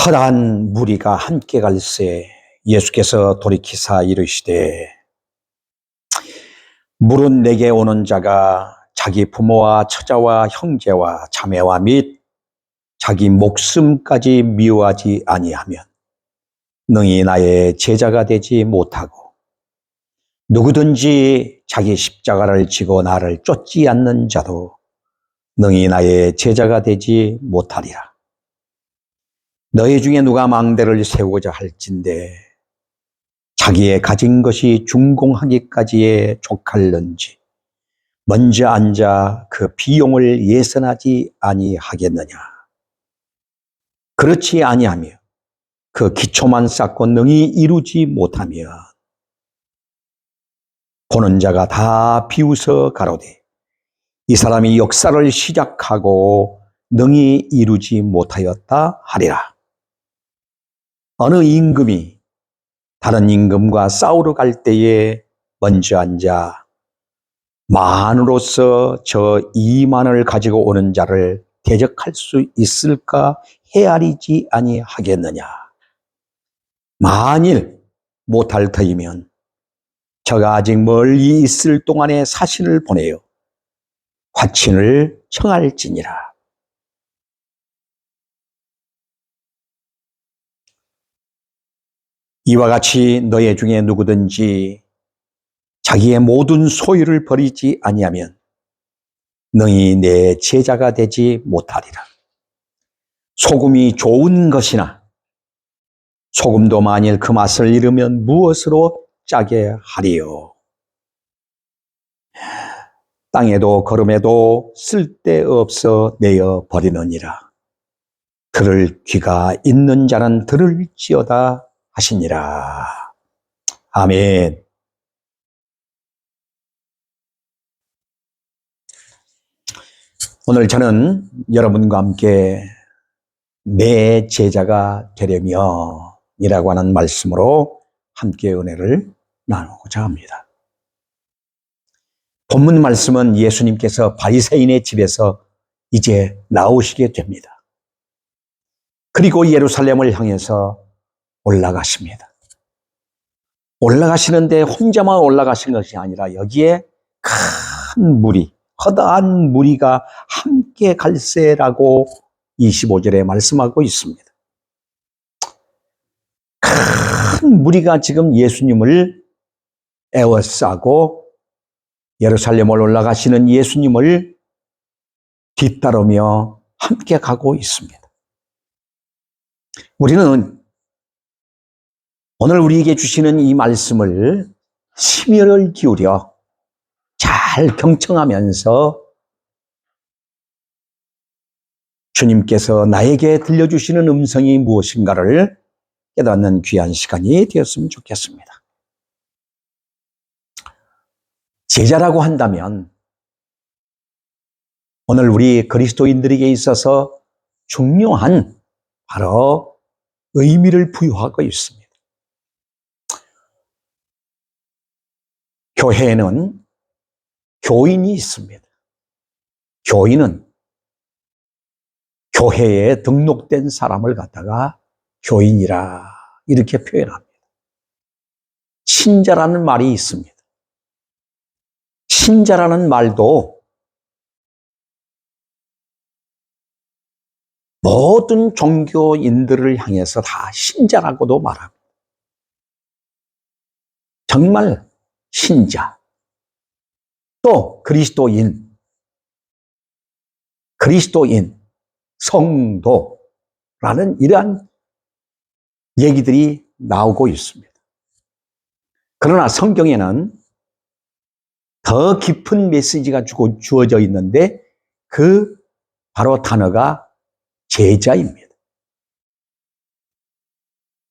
허다한 무리가 함께 갈새 예수께서 돌이키사 이르시되 물은 내게 오는 자가 자기 부모와 처자와 형제와 자매와 및 자기 목숨까지 미워하지 아니하면 능히 나의 제자가 되지 못하고, 누구든지 자기 십자가를 지고 나를 쫓지 않는 자도 능히 나의 제자가 되지 못하리라. 너희 중에 누가 망대를 세우고자 할진대 자기의 가진 것이 준공하기까지에 족할는지 먼저 앉아 그 비용을 예산하지 아니하겠느냐. 그렇지 아니하며 그 기초만 쌓고 능히 이루지 못하면 보는 자가 다 비웃어 가로되 이 사람이 역사를 시작하고 능히 이루지 못하였다 하리라. 어느 임금이 다른 임금과 싸우러 갈 때에 먼저 앉아 만으로서 저 2만을 가지고 오는 자를 대적할 수 있을까 헤아리지 아니하겠느냐. 만일 못할 터이면 저가 아직 멀리 있을 동안에 사신을 보내어 화친을 청할지니라. 이와 같이 너희 중에 누구든지 자기의 모든 소유를 버리지 아니하면 능히 내 제자가 되지 못하리라. 소금이 좋은 것이나 소금도 만일 그 맛을 잃으면 무엇으로 짜게 하리요. 땅에도 거름에도 쓸데없어 내어 버리느니라. 들을 귀가 있는 자는 들을지어다 하시니라. 아멘. 오늘 저는 여러분과 함께 내 제자가 되려며 이라고 하는 말씀으로 함께 은혜를 나누고자 합니다. 본문 말씀은 예수님께서 바리새인의 집에서 이제 나오시게 됩니다. 그리고 예루살렘을 향해서 올라가십니다. 올라가시는데 혼자만 올라가신 것이 아니라 여기에 큰 무리, 허다한 무리가 함께 갈새라고 25절에 말씀하고 있습니다. 큰 무리가 지금 예수님을 에워싸고 예루살렘을 올라가시는 예수님을 뒤따르며 함께 가고 있습니다. 우리는 오늘 우리에게 주시는 이 말씀을 심혈을 기울여 잘 경청하면서 주님께서 나에게 들려주시는 음성이 무엇인가를 깨닫는 귀한 시간이 되었으면 좋겠습니다. 제자라고 한다면 오늘 우리 그리스도인들에게 있어서 중요한 바로 의미를 부여하고 있습니다. 교회에는 교인이 있습니다. 교인은 교회에 등록된 사람을 갖다가 교인이라 이렇게 표현합니다. 신자라는 말이 있습니다. 신자라는 말도 모든 종교인들을 향해서 다 신자라고도 말합니다. 정말 신자, 또 그리스도인, 성도라는 이러한 얘기들이 나오고 있습니다. 그러나 성경에는 더 깊은 메시지가 주어져 있는데 그 바로 단어가 제자입니다.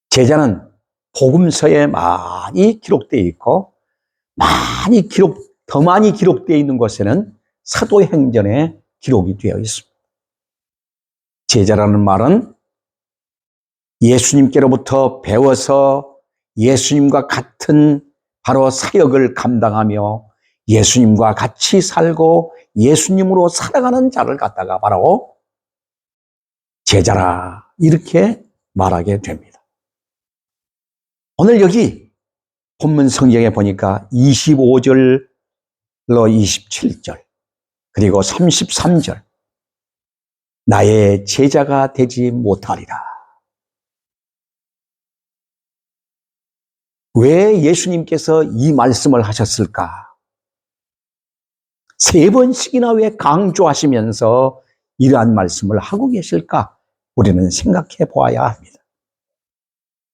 제자는 복음서에 많이 기록되어 있고 더 많이 기록되어 있는 곳에는 사도행전에 기록이 되어 있습니다. 제자라는 말은 예수님께로부터 배워서 예수님과 같은 바로 사역을 감당하며 예수님과 같이 살고 예수님으로 살아가는 자를 갖다가 바로 제자라 이렇게 말하게 됩니다. 오늘 여기 본문 성경에 보니까 25절로 27절 그리고 33절 나의 제자가 되지 못하리라. 왜 예수님께서 이 말씀을 하셨을까? 세 번씩이나 왜 강조하시면서 이러한 말씀을 하고 계실까? 우리는 생각해 보아야 합니다.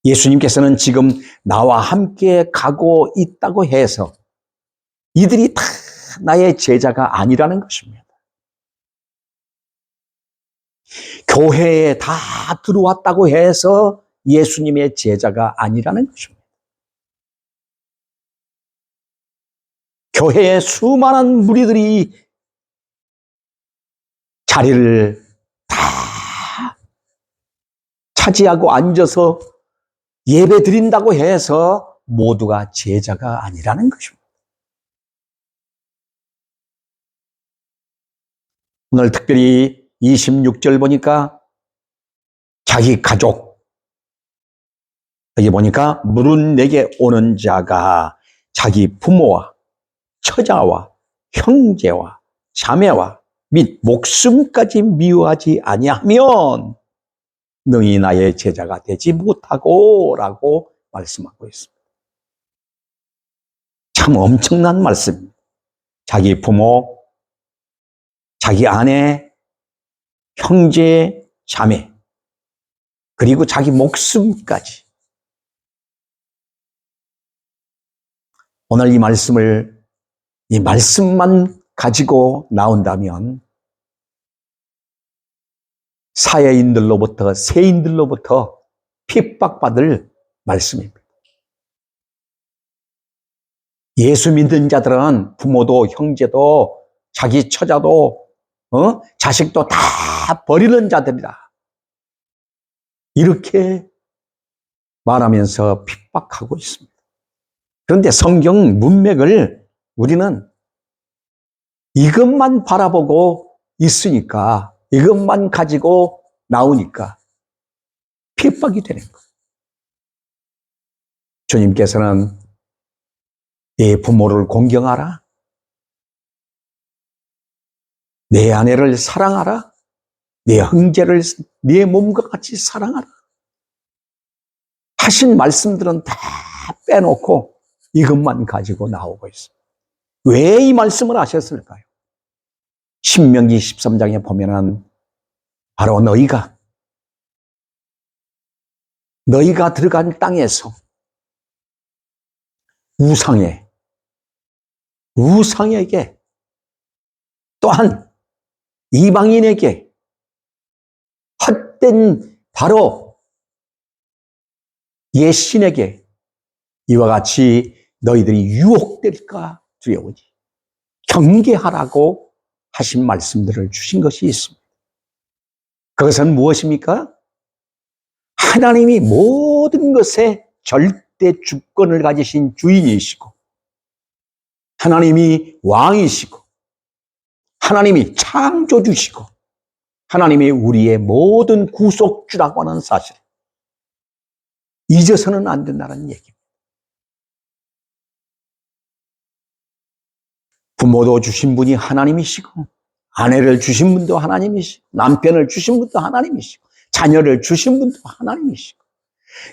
예수님께서는 지금 나와 함께 가고 있다고 해서 이들이 다 나의 제자가 아니라는 것입니다. 교회에 다 들어왔다고 해서 예수님의 제자가 아니라는 것입니다. 교회에 수많은 무리들이 자리를 다 차지하고 앉아서 예배 드린다고 해서 모두가 제자가 아니라는 것입니다. 오늘 특별히 26절 보니까 자기 가족, 여기 보니까 물은 내게 오는 자가 자기 부모와 처자와 형제와 자매와 및 목숨까지 미워하지 아니하면 능히 나의 제자가 되지 못하고 라고 말씀하고 있습니다. 참 엄청난 말씀입니다. 자기 부모, 자기 아내, 형제, 자매, 그리고 자기 목숨까지. 오늘 이 말씀만 가지고 나온다면 사회인들로부터, 세인들로부터 핍박받을 말씀입니다. 예수 믿는 자들은 부모도 형제도 자기 처자도 자식도 다 버리는 자들이다. 이렇게 말하면서 핍박하고 있습니다. 그런데 성경 문맥을 우리는 이것만 바라보고 있으니까 이것만 가지고 나오니까 핍박이 되는 거예요. 주님께서는 내 부모를 공경하라. 내 아내를 사랑하라. 내 형제를 내 몸과 같이 사랑하라. 하신 말씀들은 다 빼놓고 이것만 가지고 나오고 있어요. 왜 이 말씀을 하셨을까요? 신명기 13장에 보면은 바로 너희가 들어간 땅에서 우상에게 또한 이방인에게 헛된 바로 옛신에게 이와 같이 너희들이 유혹될까 두려우니 경계하라고 하신 말씀들을 주신 것이 있습니다. 그것은 무엇입니까? 하나님이 모든 것에 절대 주권을 가지신 주인이시고 하나님이 왕이시고 하나님이 창조주시고 하나님이 우리의 모든 구속주라고 하는 사실 잊어서는 안 된다는 얘기입니다. 부모도 주신 분이 하나님이시고 아내를 주신 분도 하나님이시고 남편을 주신 분도 하나님이시고 자녀를 주신 분도 하나님이시고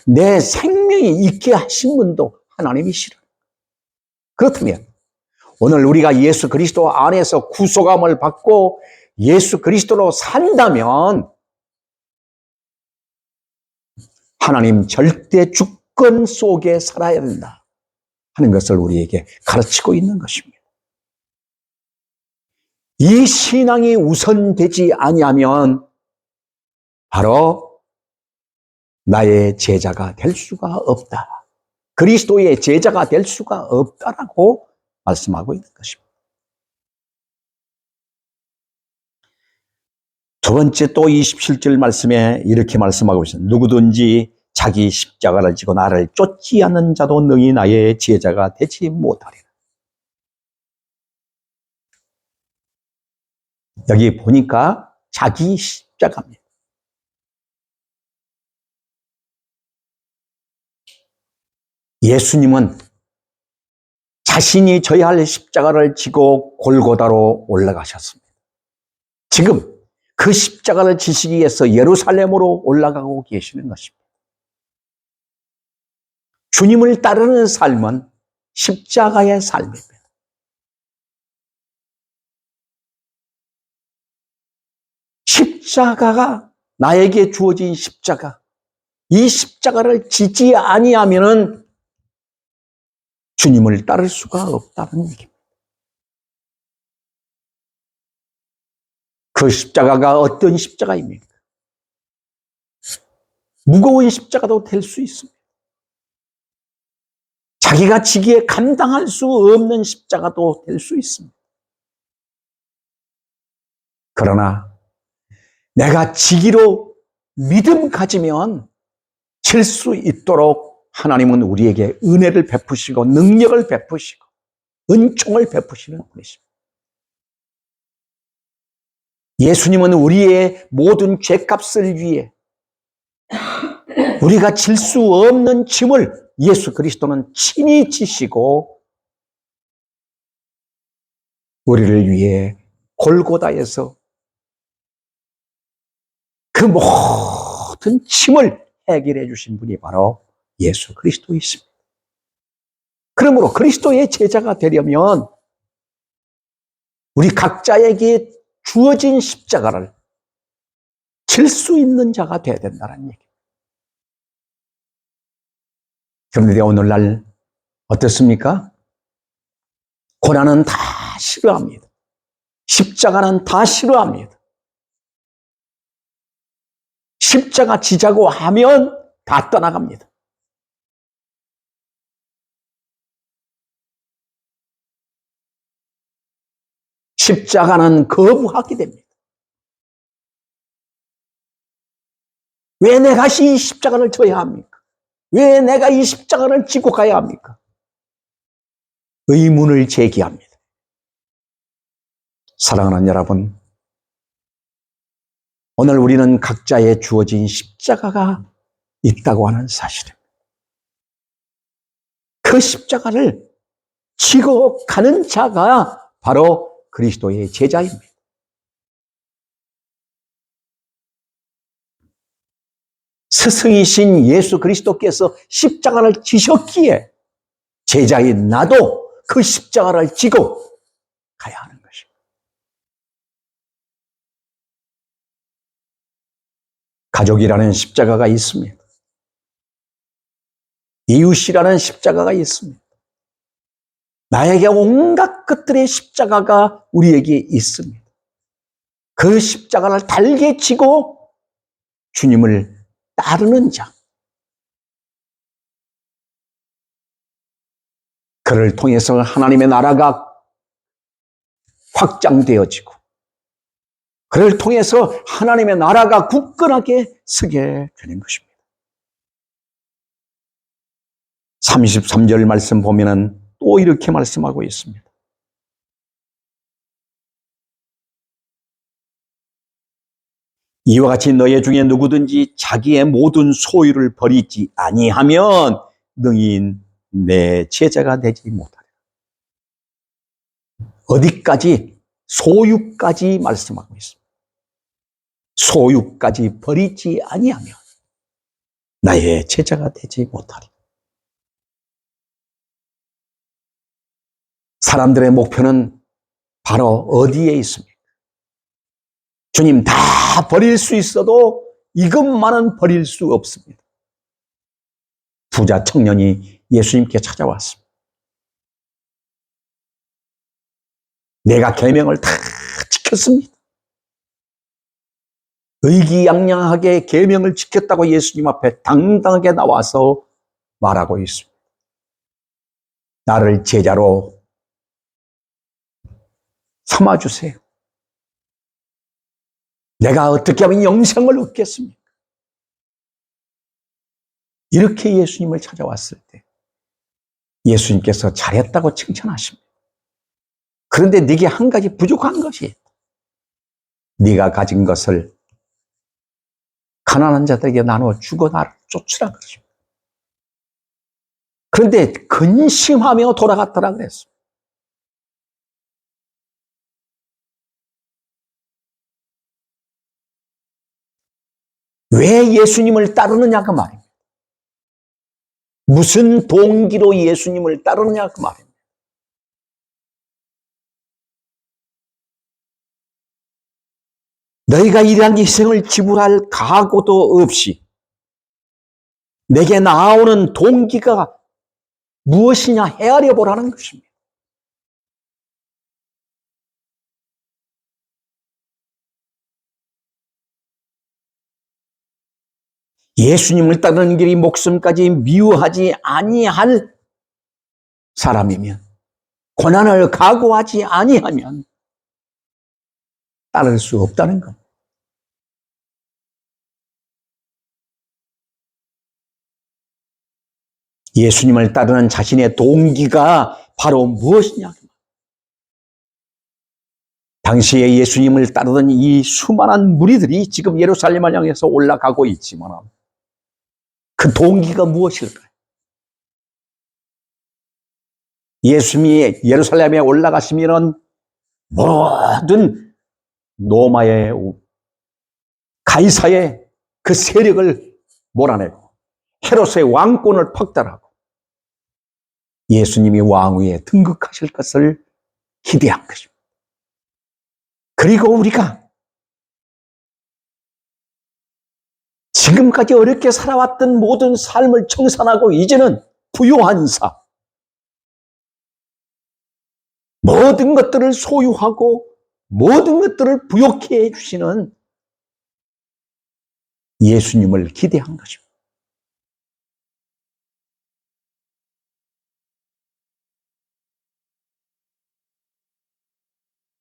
내 생명이 있게 하신 분도 하나님이시라. 그렇다면 오늘 우리가 예수 그리스도 안에서 구속함을 받고 예수 그리스도로 산다면 하나님 절대 주권 속에 살아야 된다 하는 것을 우리에게 가르치고 있는 것입니다. 이 신앙이 우선되지 아니하면 바로 나의 제자가 될 수가 없다. 그리스도의 제자가 될 수가 없다라고 말씀하고 있는 것입니다. 두 번째 또 27절 말씀에 이렇게 말씀하고 있습니다. 누구든지 자기 십자가를 지고 나를 쫓지 않는 자도 능히 나의 제자가 되지 못하리라. 여기 보니까 자기 십자가입니다. 예수님은 자신이 져야 할 십자가를 지고 골고다로 올라가셨습니다. 지금 그 십자가를 지시기 위해서 예루살렘으로 올라가고 계시는 것입니다. 주님을 따르는 삶은 십자가의 삶입니다. 십자가가 나에게 주어진 십자가, 이 십자가를 지지 아니하면은 주님을 따를 수가 없다는 얘기입니다. 그 십자가가 어떤 십자가입니까? 무거운 십자가도 될 수 있습니다. 자기가 지기에 감당할 수 없는 십자가도 될 수 있습니다. 그러나 내가 지기로 믿음 가지면 질 수 있도록 하나님은 우리에게 은혜를 베푸시고 능력을 베푸시고 은총을 베푸시는 분이십니다. 예수님은 우리의 모든 죄값을 위해 우리가 질 수 없는 짐을 예수 그리스도는 친히 지시고 우리를 위해 골고다에서 그 모든 짐을 해결해 주신 분이 바로 예수 그리스도이십니다. 그러므로 그리스도의 제자가 되려면 우리 각자에게 주어진 십자가를 질 수 있는 자가 되어야 된다는 얘기입니다. 그런데 오늘날 어떻습니까? 고난은 다 싫어합니다. 십자가는 다 싫어합니다. 십자가 지자고 하면 다 떠나갑니다. 십자가는 거부하게 됩니다. 왜 내가 이 십자가를 져야 합니까? 왜 내가 이 십자가를 지고 가야 합니까? 의문을 제기합니다. 사랑하는 여러분, 오늘 우리는 각자의 주어진 십자가가 있다고 하는 사실입니다. 그 십자가를 지고 가는 자가 바로 그리스도의 제자입니다. 스승이신 예수 그리스도께서 십자가를 지셨기에 제자인 나도 그 십자가를 지고 가야 하는 것입니다. 가족이라는 십자가가 있습니다. 이웃이라는 십자가가 있습니다. 나에게 온갖 것들의 십자가가 우리에게 있습니다. 그 십자가를 달게 지고 주님을 따르는 자, 그를 통해서 하나님의 나라가 확장되어지고 그를 통해서 하나님의 나라가 굳건하게 서게 되는 것입니다. 33절 말씀 보면은 또 이렇게 말씀하고 있습니다. 이와 같이 너희 중에 누구든지 자기의 모든 소유를 버리지 아니하면 능히 내 제자가 되지 못하리라. 어디까지? 소유까지 말씀하고 있습니다. 소유까지 버리지 아니하면 나의 제자가 되지 못하리라. 사람들의 목표는 바로 어디에 있습니까? 주님 다 버릴 수 있어도 이것만은 버릴 수 없습니다. 부자 청년이 예수님께 찾아왔습니다. 내가 계명을 다 지켰습니다. 의기양양하게 계명을 지켰다고 예수님 앞에 당당하게 나와서 말하고 있습니다. 나를 제자로 삼아주세요. 내가 어떻게 하면 영생을 얻겠습니까? 이렇게 예수님을 찾아왔을 때 예수님께서 잘했다고 칭찬하십니다. 그런데 네게 한 가지 부족한 것이 있다. 네가 가진 것을 가난한 자들에게 나눠 주고 나를 쫓으라 그러십니다. 그런데 근심하며 돌아갔더라 그랬습니다. 왜 예수님을 따르느냐 그 말입니다. 무슨 동기로 예수님을 따르느냐 그 말입니다. 너희가 이러한 희생을 지불할 각오도 없이 내게 나아오는 동기가 무엇이냐 헤아려 보라는 것입니다. 예수님을 따르는 길이 목숨까지 미워하지 아니할 사람이면, 고난을 각오하지 아니하면 따를 수 없다는 것. 예수님을 따르는 자신의 동기가 바로 무엇이냐? 당시에 예수님을 따르던 이 수많은 무리들이 지금 예루살렘을 향해서 올라가고 있지만 그 동기가 무엇일까요? 예수님이 예루살렘에 올라가시면 모든 로마의 가이사의 그 세력을 몰아내고 헤롯의 왕권을 박탈하고 예수님이 왕위에 등극하실 것을 기대한 것입니다. 그리고 우리가 지금까지 어렵게 살아왔던 모든 삶을 청산하고 이제는 부요한 삶, 모든 것들을 소유하고 모든 것들을 부욕해 해주시는 예수님을 기대한 것입니다.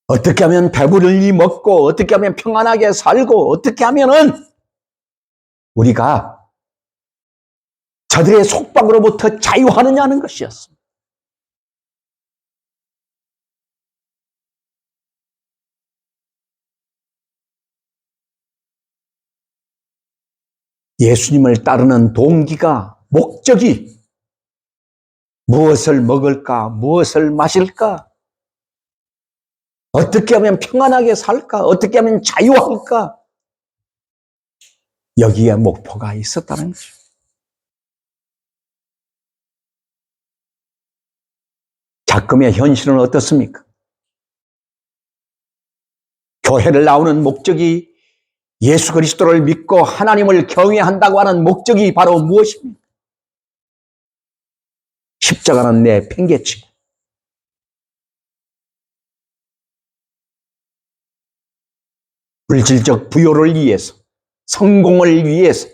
어떻게 하면 배부르니 먹고 어떻게 하면 평안하게 살고 어떻게 하면은 우리가 저들의 속박으로부터 자유하느냐는 것이었습니다. 예수님을 따르는 동기가, 목적이 무엇을 먹을까, 무엇을 마실까, 어떻게 하면 평안하게 살까, 어떻게 하면 자유할까, 여기에 목표가 있었다는 거죠. 작금의 현실은 어떻습니까? 교회를 나오는 목적이 예수 그리스도를 믿고 하나님을 경외한다고 하는 목적이 바로 무엇입니까? 십자가는 내 팽개치고 물질적 부요를 위해서, 성공을 위해서,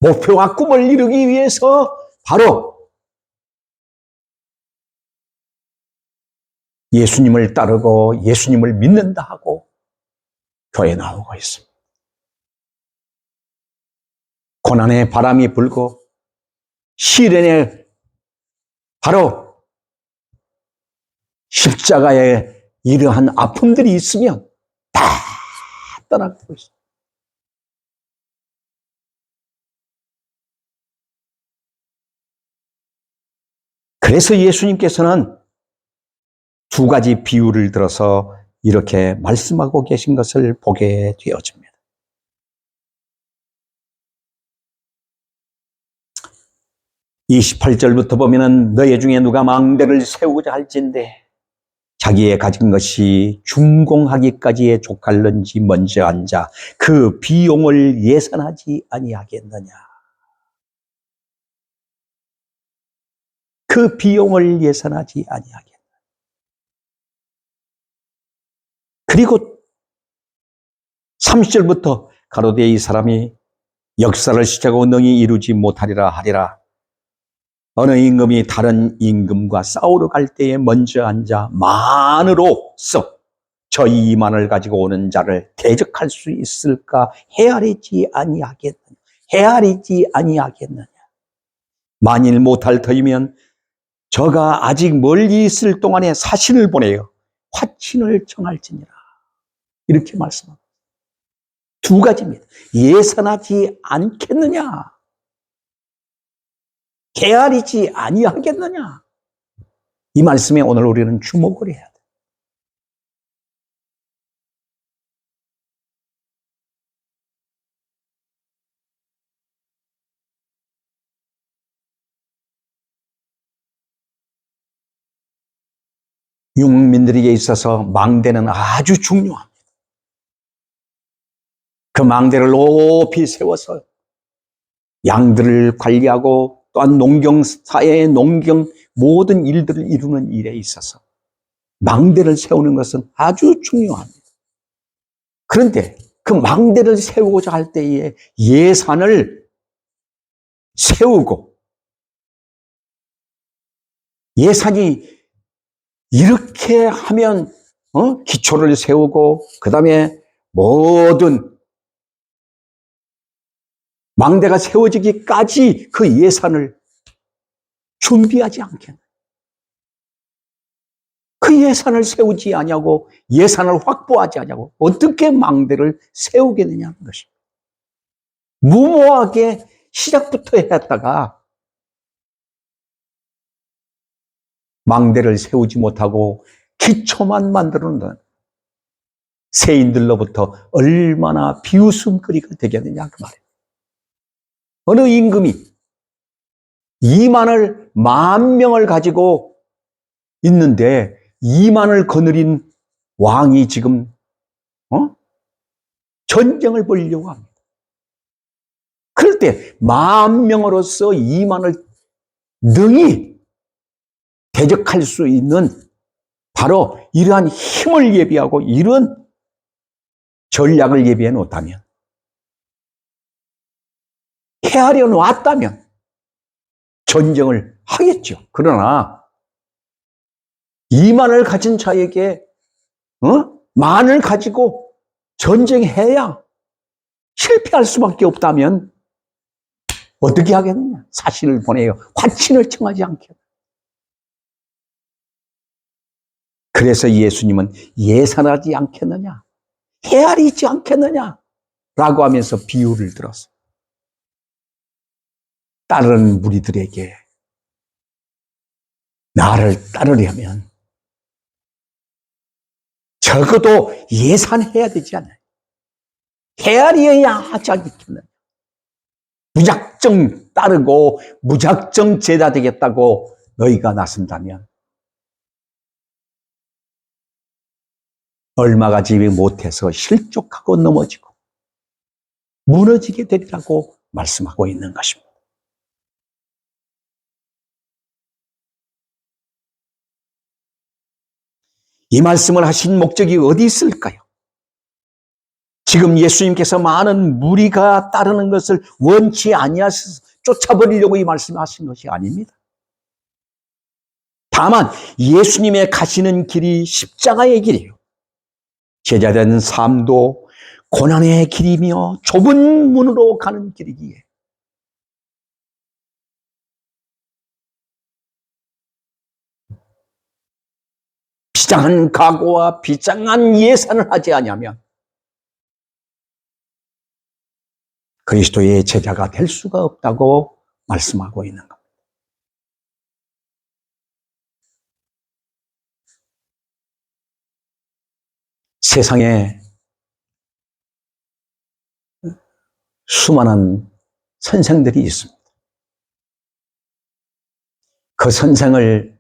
목표와 꿈을 이루기 위해서 바로 예수님을 따르고 예수님을 믿는다 하고 교회에 나오고 있습니다. 고난의 바람이 불고 시련에 바로 십자가에 이러한 아픔들이 있으면 다 떠나가고 있습니다. 그래서 예수님께서는 두 가지 비유를 들어서 이렇게 말씀하고 계신 것을 보게 되어집니다. 28절부터 보면은 너희 중에 누가 망대를 세우고자 할진대 자기의 가진 것이 준공하기까지에 족할는지 먼저 앉아 그 비용을 예산하지 아니하겠느냐. 그 비용을 예산하지 아니하겠느냐. 그리고 30절부터 가로되 이 사람이 역사를 시작하고 능히 이루지 못하리라 하리라. 어느 임금이 다른 임금과 싸우러 갈 때에 먼저 앉아 만으로서 저 2만을 가지고 오는 자를 대적할 수 있을까 헤아리지 아니하겠느냐. 헤아리지 아니하겠느냐. 만일 못할 터이면 저가 아직 멀리 있을 동안에 사신을 보내어 화친을 정할지니라. 이렇게 말씀합니다. 두 가지입니다. 예산하지 않겠느냐. 헤아리지 아니하겠느냐? 이 말씀에 오늘 우리는 주목을 해야 돼. 유목민들에게 있어서 망대는 아주 중요합니다. 그 망대를 높이 세워서 양들을 관리하고 또한 농경사회의 농경 모든 일들을 이루는 일에 있어서 망대를 세우는 것은 아주 중요합니다. 그런데 그 망대를 세우고자 할 때에 예산을 세우고 예산이 이렇게 하면 기초를 세우고 그 다음에 모든 망대가 세워지기까지 그 예산을 준비하지 않겠나. 그 예산을 세우지 않냐고 예산을 확보하지 않냐고 어떻게 망대를 세우겠느냐는 것입니다. 무모하게 시작부터 했다가 망대를 세우지 못하고 기초만 만들어 놓는 세인들로부터 얼마나 비웃음거리가 되겠느냐 그 말이에요. 어느 임금이 2만을 10,000명을 가지고 있는데 2만을 거느린 왕이 지금 전쟁을 벌이려고 합니다. 그럴 때 10,000명으로서 2만을 능히 대적할 수 있는 바로 이러한 힘을 예비하고 이런 전략을 예비해 놓았다면, 헤아려 놓았다면 전쟁을 하겠죠. 그러나 2만을 가진 자에게 만을 가지고 전쟁해야 실패할 수밖에 없다면 어떻게 하겠느냐? 사신을 보내요. 화친을 청하지 않게. 그래서 예수님은 예산하지 않겠느냐? 헤아리지 않겠느냐? 라고 하면서 비유를 들었어요. 따르는 무리들에게 나를 따르려면 적어도 예산해야 되지 않나요? 헤아려야 하지 않겠느냐? 무작정 따르고 무작정 제자 되겠다고 너희가 나선다면 얼마가 지지 못해서 실족하고 넘어지고 무너지게 되리라고 말씀하고 있는 것입니다. 이 말씀을 하신 목적이 어디 있을까요? 지금 예수님께서 많은 무리가 따르는 것을 원치 아니하셔서 쫓아버리려고 이 말씀을 하신 것이 아닙니다. 다만 예수님의 가시는 길이 십자가의 길이에요. 제자된 삶도 고난의 길이며 좁은 문으로 가는 길이기에 비장한 각오와 비장한 예산을 하지 않으면 그리스도의 제자가 될 수가 없다고 말씀하고 있는 겁니다. 세상에 수많은 선생들이 있습니다. 그 선생을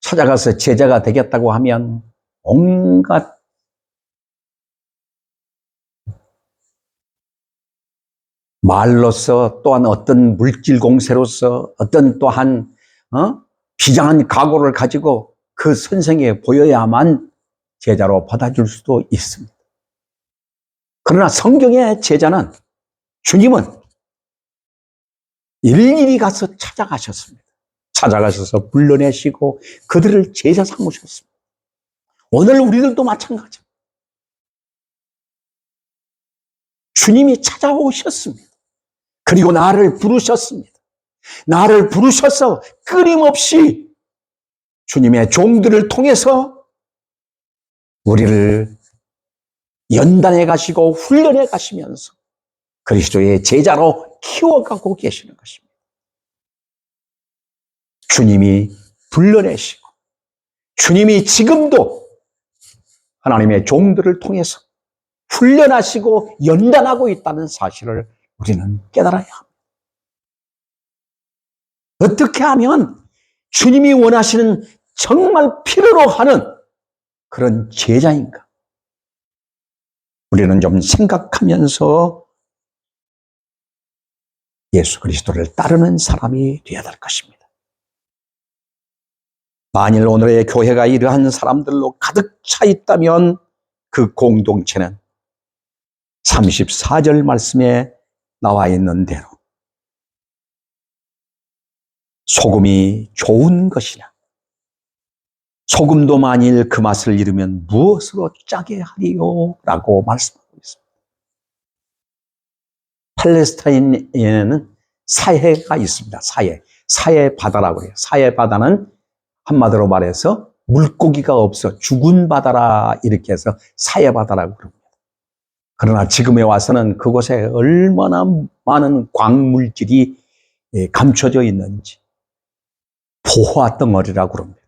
찾아가서 제자가 되겠다고 하면 온갖 말로서 또한 어떤 물질 공세로서 어떤 또한 비장한 각오를 가지고 그 선생에 보여야만 제자로 받아줄 수도 있습니다. 그러나 성경의 제자는 주님은 일일이 가서 찾아가셨습니다. 찾아가셔서 불러내시고 그들을 제자 삼으셨습니다. 오늘 우리들도 마찬가지입니다. 주님이 찾아오셨습니다. 그리고 나를 부르셨습니다. 나를 부르셔서 끊임없이 주님의 종들을 통해서 우리를 연단해 가시고 훈련해 가시면서 그리스도의 제자로 키워가고 계시는 것입니다. 주님이 불러내시고 주님이 지금도 하나님의 종들을 통해서 훈련하시고 연단하고 있다는 사실을 우리는 깨달아야 합니다. 어떻게 하면 주님이 원하시는 정말 필요로 하는 그런 제자인가? 우리는 좀 생각하면서 예수 그리스도를 따르는 사람이 되어야 될 것입니다. 만일 오늘의 교회가 이러한 사람들로 가득 차 있다면 그 공동체는 34절 말씀에 나와 있는 대로 소금이 좋은 것이냐, 소금도 만일 그 맛을 잃으면 무엇으로 짜게 하리요? 라고 말씀하고 있습니다. 팔레스타인에는 사해가 있습니다. 사해 바다라고 해요. 사해 바다는 한마디로 말해서 물고기가 없어 죽은 바다라 이렇게 해서 사해 바다라고 그럽니다. 그러나 지금에 와서는 그곳에 얼마나 많은 광물질이 감춰져 있는지 보화 덩어리라고 그럽니다.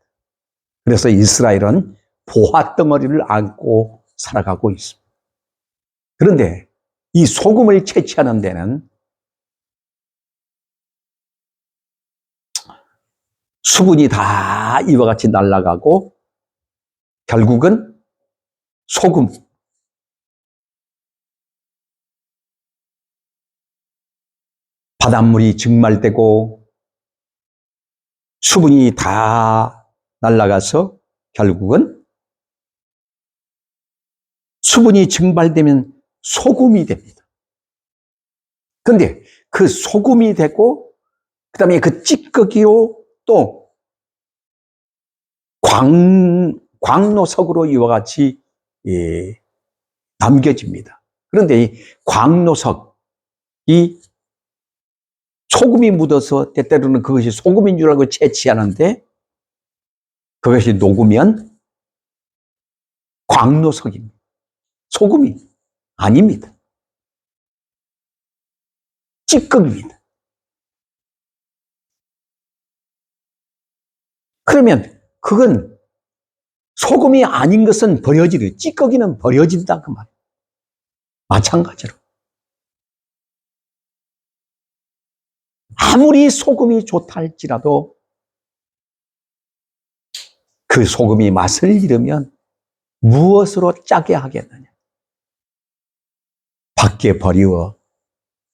그래서 이스라엘은 보화 덩어리를 안고 살아가고 있습니다. 그런데 이 소금을 채취하는 데는 수분이 다 이와 같이 날아가고 결국은 소금, 바닷물이 증말되고 수분이 다 날아가서 결국은 수분이 증발되면 소금이 됩니다. 그런데 그 소금이 되고 그 다음에 그 찌꺼기요 또 광노석으로 이와 같이 남겨집니다. 그런데 이 광노석이 소금이 묻어서 때때로는 그것이 소금인 줄 알고 채취하는데 그것이 녹으면 광노석입니다. 소금이 아닙니다. 찌꺼기입니다. 그러면 그건 소금이 아닌 것은 버려지고 찌꺼기는 버려진다 그 말이에요. 마찬가지로 아무리 소금이 좋다 할지라도 그 소금이 맛을 잃으면 무엇으로 짜게 하겠느냐? 밖에 버리워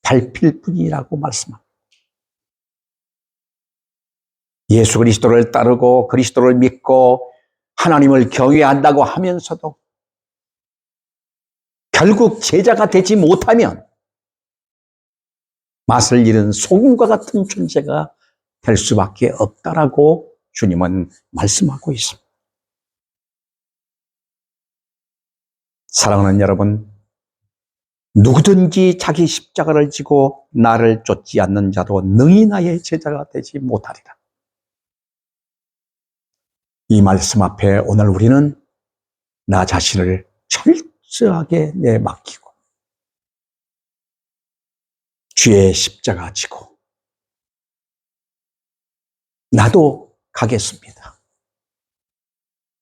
밟힐 뿐이라고 말씀합니다. 예수 그리스도를 따르고 그리스도를 믿고 하나님을 경외한다고 하면서도 결국 제자가 되지 못하면 맛을 잃은 소금과 같은 존재가 될 수밖에 없다라고 주님은 말씀하고 있습니다. 사랑하는 여러분, 누구든지 자기 십자가를 지고 나를 쫓지 않는 자도 능히 나의 제자가 되지 못하리라. 이 말씀 앞에 오늘 우리는 나 자신을 철저하게 내맡기고 주의 십자가 지고 나도 가겠습니다.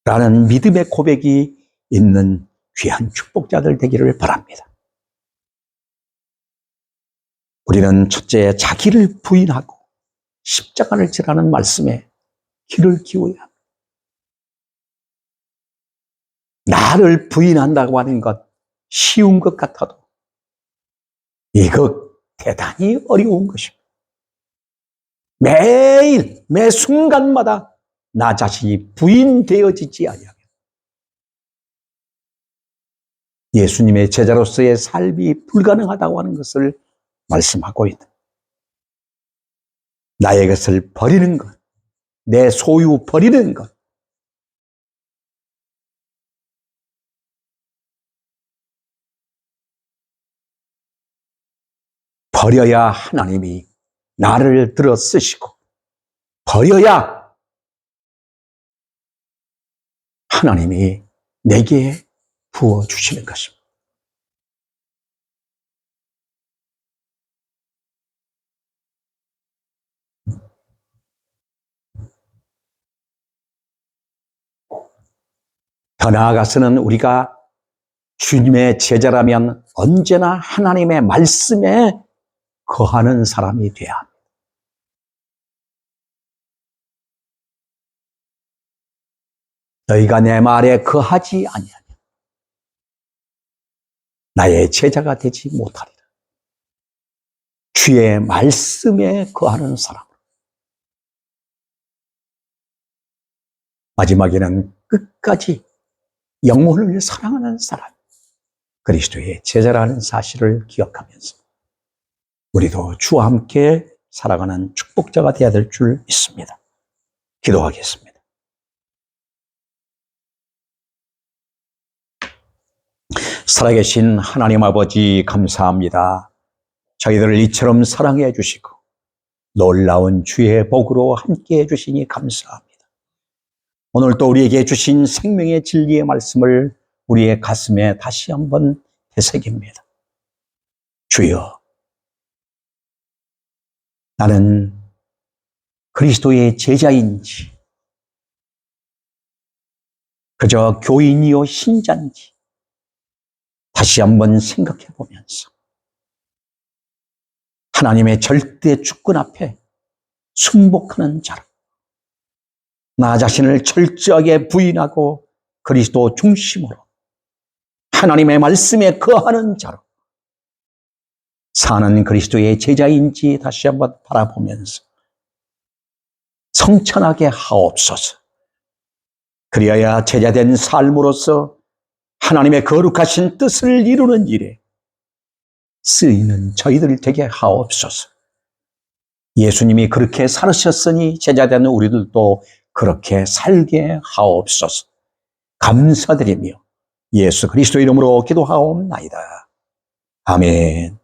라는 믿음의 고백이 있는 귀한 축복자들 되기를 바랍니다. 우리는 첫째 자기를 부인하고 십자가를 지라는 말씀에 귀를 기울여야 합니다. 나를 부인한다고 하는 것 쉬운 것 같아도 이거 대단히 어려운 것입니다. 매일 매 순간마다 나 자신이 부인되어지지 아니하면 예수님의 제자로서의 삶이 불가능하다고 하는 것을 말씀하고 있다. 나의 것을 버리는 것, 내 소유 버리는 것, 버려야 하나님이 나를 들어 쓰시고 버려야 하나님이 내게 부어주시는 것입니다. 더 나아가서는 우리가 주님의 제자라면 언제나 하나님의 말씀에 거하는 사람이 되어야 합니다. 너희가 내 말에 거하지 아니하면 나의 제자가 되지 못하리라. 주의 말씀에 거하는 사람. 마지막에는 끝까지 영혼을 사랑하는 사람. 그리스도의 제자라는 사실을 기억하면서 우리도 주와 함께 살아가는 축복자가 되어야 될 줄 믿습니다. 기도하겠습니다. 살아계신 하나님 아버지 감사합니다. 저희들을 이처럼 사랑해 주시고 놀라운 주의 복으로 함께 해주시니 감사합니다. 오늘 또 우리에게 주신 생명의 진리의 말씀을 우리의 가슴에 다시 한번 되새깁니다. 주여, 나는 그리스도의 제자인지 그저 교인이요 신자인지 다시 한번 생각해 보면서 하나님의 절대 주권 앞에 순복하는 자로 나 자신을 철저하게 부인하고 그리스도 중심으로 하나님의 말씀에 거하는 자로 사는 그리스도의 제자인지 다시 한번 바라보면서 성천하게 하옵소서. 그리하여 제자된 삶으로서 하나님의 거룩하신 뜻을 이루는 일에 쓰이는 저희들 되게 하옵소서. 예수님이 그렇게 살으셨으니 제자된 우리들도 그렇게 살게 하옵소서. 감사드리며 예수 그리스도 이름으로 기도하옵나이다. 아멘.